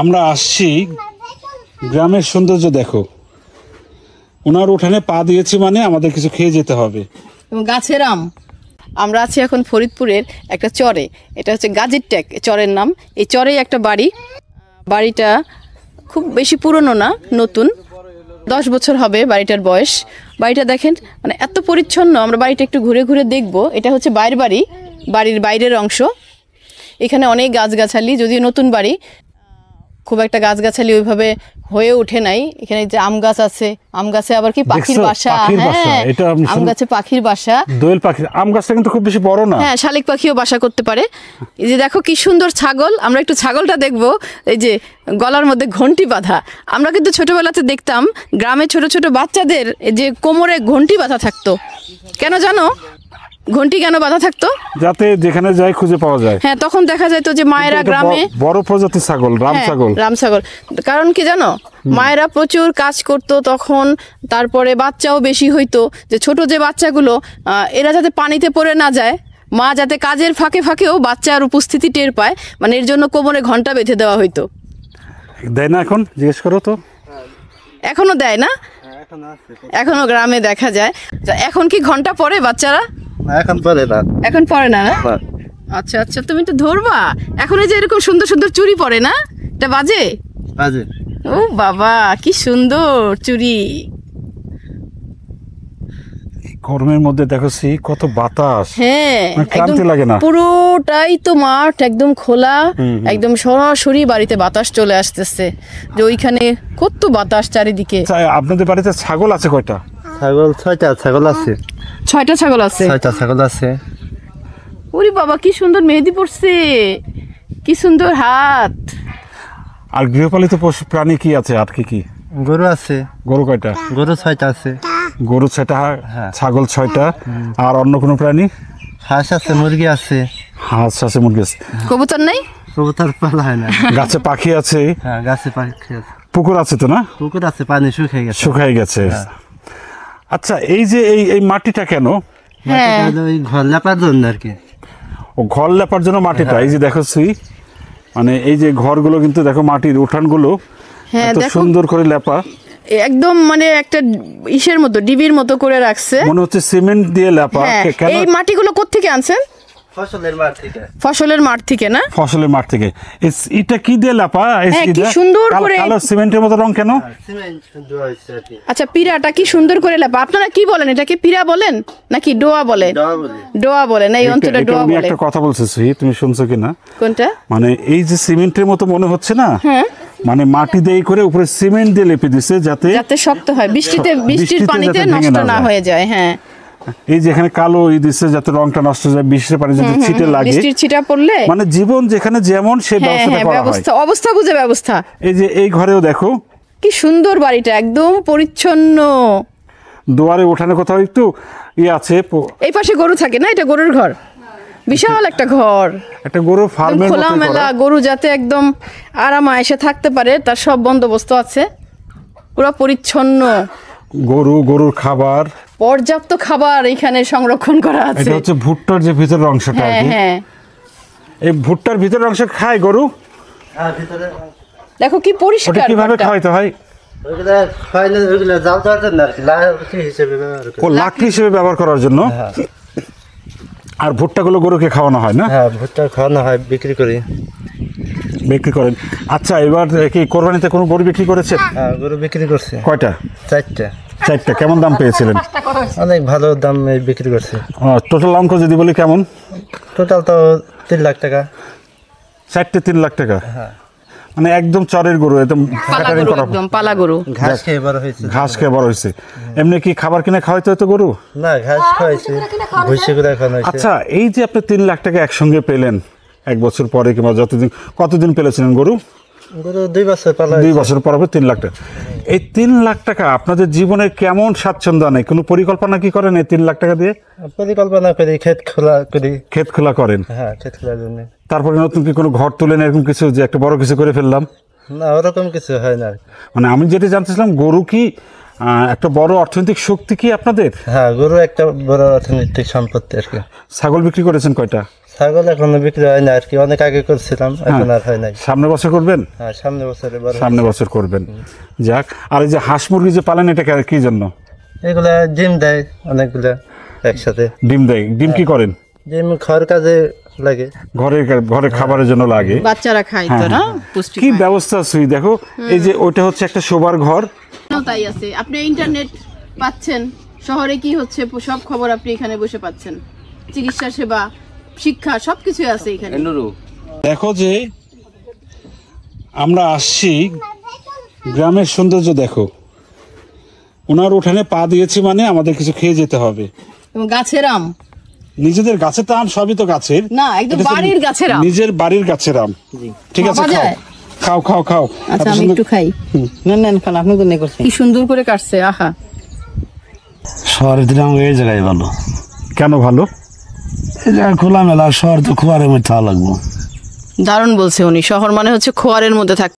আমরা আসছি গ্রামের সৌন্দর্য দেখো। ওনার উঠানে পা দিয়েছি মানে আমাদের কিছু খেয়ে যেতে হবে। গাছের আম। আমরা আছি এখন ফরিদপুরের একটা চরে, এটা হচ্ছে গাজীর টেক চরের নাম। এই চরেই একটা বাড়ি, বাড়িটা খুব বেশি পুরনো না, নতুন, 10 বছর হবে বাড়িটার বয়স। বাড়িটা দেখেন মানে এত পরিচ্ছন্ন। আমরা বাড়িটা একটু ঘুরে ঘুরে দেখব। এটা হচ্ছে বাইরের বাড়ি, বাড়ির বাইরের অংশ। এখানে অনেক গাছগাছালি, যদিও নতুন বাড়ি, খুব একটা গাছগাছালি ওইভাবে হয়ে ওঠে নাই। এখানে যে আম গাছ আছে, আম গাছে আবার কি পাখির বাসা। হ্যাঁ, আম গাছে পাখির বাসা, দোয়েল পাখির। আম গাছটা কিন্তু খুব বেশি বড় না, হ্যাঁ, শালিক পাখিও বাসা করতে পারে। এই যে দেখো কি সুন্দর ছাগল, আমরা একটু ছাগলটা দেখবো। এই যে গলার মধ্যে ঘন্টি বাঁধা। আমরা কিন্তু ছোটবেলাতে দেখতাম গ্রামে ছোট ছোট বাচ্চাদের যে কোমরে ঘন্টি বাঁধা থাকতো। কেন জানো ঘন্টি কেন বাঁধা থাকতো? যাতে যেখানে যায় খুঁজে পাওয়া যায়। হ্যাঁ, তখন দেখা যায় তো যে মায়েরা গ্রামে বড় প্রজাতির ছাগল, রাম ছাগল। কারণ কি জানো, মায়েরা প্রচুর কাজ করতো তখন, তারপরে বাচ্চাও বেশি হইতো। যে ছোট যে বাচ্চাগুলো এরা যাতে পানিতে পড়ে না যায়, মা যাতে কাজের ফাঁকে ফাঁকেও বাচ্চার উপস্থিতি টের পায়, মানে এর জন্য কোমরে ঘন্টা বেঁধে দেওয়া হইতো। দেয় না এখন? জিজ্ঞেস করো তো। এখনো দেয় না? এখনো গ্রামে দেখা যায়। এখন কি ঘন্টা পরে বাচ্চারা? এখন পরে না। এখন পরে না? আচ্ছা আচ্ছা, তুমি তো ধরবা। এখন এই যে এরকম সুন্দর সুন্দর চুড়ি পরে না, এটা বাজে? বাজে। ও বাবা, কি সুন্দর চুড়ি। গরমের মধ্যে দেখছি কত বাতাস। হ্যাঁ, ক্লান্তি লাগে না। পুরোটাই তো মাঠ, একদম খোলা, একদম সরাসরি বাড়িতে বাতাস চলে আসতেছে। যে ওইখানে কত বাতাস চারিদিকে। আপনাদের বাড়িতে ছাগল আছে কয়টা? ছাগল 6টা ছাগল আছে। 6টা ছাগল আছে? 6টা ছাগল আছে। ওরে বাবা, কি সুন্দর মেহেদি পড়ছে, কি সুন্দর হাত। আর গৃহপালিত পশু প্রাণী কি আছে? আর কি? গরু আছে। গরু কয়টা? গরু 6টা আছে। গরু 6টা, ছাগল 6টা। আর অন্য কোনো প্রাণী? হাঁস আছে, মুরগি আছে। হাঁস আছে, মুরগি আছে। কবুতর নাই? কবুতর পালা হয় না। গাছে পাখি আছে? হ্যাঁ, গাছে পাখি আছে। পুকুর আছে তো? না, পুকুর আছে, পানি শুকিয়ে গেছে। আচ্ছা, এই যে এই মাটিটা কেন? হ্যাঁ, ওই ঘর লেপার জন্য আর কি। ও, ঘর লেপার জন্য মাটিটা। এই যে দেখছি, মানে এই যে ঘরগুলো কিন্তু দেখো মাটির উঠানগুলো এত সুন্দর করে লেপা, একদম মানে একটা ইসের মতো, ডিবির মতো করে রাখছে, মনে হচ্ছে সিমেন্ট দিয়ে লেপা। এই মাটিগুলো কোত্থেকে আনছেন? ফসলের মাঠ থেকে। ফসলের মাঠ থেকে না? ফসলের মাঠ থেকে। এটা কি দিয়ে লেপা? কি সুন্দর করে কালো সিমেন্টের মতো রং কেন? সিমেন্ট দেওয়া হয়েছে আর কি। আচ্ছা, পিরাটা কি সুন্দর করে লেপা। আপনারা কি বলেন, এটাকে পিরা বলেন নাকি ডোয়া বলে? ডোয়া বলে না, এই অঞ্চলে ডোয়া বলে। একটা কথা বলছিস, তুমি শুনছো কিনা? কোনটা? মানে এই যে সিমেন্টের মতো মনে হচ্ছে না, মানে মাটি দিয়ে করে উপরে সিমেন্ট দিয়ে লেপে দিছে যাতে শক্ত হয়, বৃষ্টির পানিতে নষ্ট না হয়ে যায়। হ্যাঁ, এই যে এখানে কালো দিচ্ছে যাতে রংটা নষ্ট হয়ে যায়, বৃষ্টির পানি যদি ছিটে লাগে, বৃষ্টির ছিটা পড়লে, মানে জীবন যেখানে যেমন সেই ব্যবস্থাটা করা হয়। অবস্থা বুঝে ব্যবস্থা। এই যে এই ঘরেও দেখো কি সুন্দর বাড়িটা, একদম পরিচ্ছন্ন। দুয়ারে ওঠানে কোথাও একটু আছে। এই পাশে গরু থাকে না, এটা গরুর ঘর, বিশাল একটা ঘর, একটা গরুর ফার্মের মতো খোলামেলা। গরু যাতে একদম আরামে এসে থাকতে পারে তার সব বন্দোবস্ত আছে, পুরো পরিচ্ছন্ন। গরুর খাবার, পর্যাপ্ত খাবার এখানে সংরক্ষণ করা আছে। এটা হচ্ছে ভুট্টার যে ভিতরের অংশটা। হ্যাঁ, এই ভুট্টার ভিতরের অংশ খায় গরু। হ্যাঁ, ভিতরে দেখো কি পরিষ্কার। ওটা কিভাবে খাওয়াইতে হয়? ওগুলা খাইলে ওগুলা জাল দেওয়ার জন্য আর কি, লাকড়ি হিসেবে ব্যবহার করে। ও, লাকড়ি হিসেবে ব্যবহার করার জন্য। আর ভুট্টাগুলো গরুকে খাওয়ানো হয় না? হ্যাঁ, ভুট্টা খাওয়ানো হয়, বিক্রি করেন। আচ্ছা, এবার কি কোরবানিতে কোনো গরু বিক্রি করেছে? হ্যাঁ, গরু বিক্রি করছে। কয়টা? 4টা। কেমন দাম পেয়েছিলেন? অনেক ভালো দাম বিক্রি করছে। টোটাল অঙ্ক যদি বলি কেমন? টোটাল তো 3 লাখ টাকা। 4টে 3 লাখ টাকা। হ্যাঁ, মানে একদম চরের গরু, একদম পালা গরু, ঘাস খেয়ে বড় হয়েছে। এমনি কি খাবার কিনে খাওয়াইতে হতো গরু? না, ঘাস খাওয়াইছে, ভুসি করে খাওয়ানো হয়েছে। আচ্ছা, এই যে আপনি 3 লাখ টাকা একসঙ্গে পেলেন 1 বছর পরে, কিংবা কতদিন পেলেছিলেন গরু? 2 বছর পালা। 2 বছর পর 3 লাখ টাকা। এই 3 লাখ টাকা আপনাদের জীবনে কেমন স্বাচ্ছন্দ্য নেই? কোনো পরিকল্পনা কি করেন এই 3 লাখ টাকা দিয়ে? পরিকল্পনা করি, ক্ষেত খোলা করেন। হ্যাঁ, ক্ষেত খোলার জন্য। তারপরে নতুন কি কোনো ঘর তুলেন, এরকম কিছু যে একটা বড় কিছু করে ফেললাম? না, ওরকম কিছু হয় না। মানে আমি যেটা জানতেছিলাম, গরু কি একটা বড় অর্থনৈতিক শক্তি কি আপনাদের? হ্যাঁ, গরু একটা বড় অর্থনৈতিক সম্পত্তি আর কি। ছাগল বিক্রি করেছেন কয়টা? ছাগল এখনো বিক্রি হয় না আর কি, অনেক আগে করছিলাম, এখন আর হয় নাই। সামনের বছর করবেন? হ্যাঁ, সামনে বছরে বড় সামনে বছর করবেন। যাক, আর এই যে হাঁস মুরগি যে পালেন এটা কি জন্য? এগুলা ডিম দেয় অনেকগুলা একসাথে। ডিম দেয়? ডিম কি করেন? ডিম খাওয়ার কাজে লাগে, ঘরে খাবারের জন্য লাগে। বাচ্চারা খায় তো না, পুষ্টি কি পায়। ব্যবস্থা সুই দেখো, এই যে ওইটা হচ্ছে একটা শোবার ঘর। তাই আছে, আপনি ইন্টারনেট পাচ্ছেন, শহরে কি হচ্ছে সব খবর আপনি এখানে বসে পাচ্ছেন, চিকিৎসা সেবা, শিক্ষা, সবকিছু আছে এখানে। দেখো যে আমরা আসছি, গ্রামের সৌন্দর্য দেখো। ওনার উঠানে পা দিয়েছি মানে আমাদের কিছু খেয়ে যেতে হবে। এবং গাছের আম, নিজেদের গাছের তো আম, সবই তো গাছের না, একদম এটা তো বাড়ির গাছের আম। নিজের বাড়ির গাছের আম। ঠিক আছে, খাওয়া খাও যায়? খাও খাও খাও। আচ্ছা, এত আমি সুন্দর- একটু খাই। নেন খান, আপনি তো করছেন, কি সুন্দর করে কাটছে, আহা। শহরের দিকে আমাকে এই জায়গায় ভালো, কেন ভালো? এই জায়গায় খোলামেলা, শহর তো খোয়ারের মধ্যে থাকা লাগবো। দারুণ বলছে উনি, শহর মানে হচ্ছে খোয়ারের মধ্যে থাকতে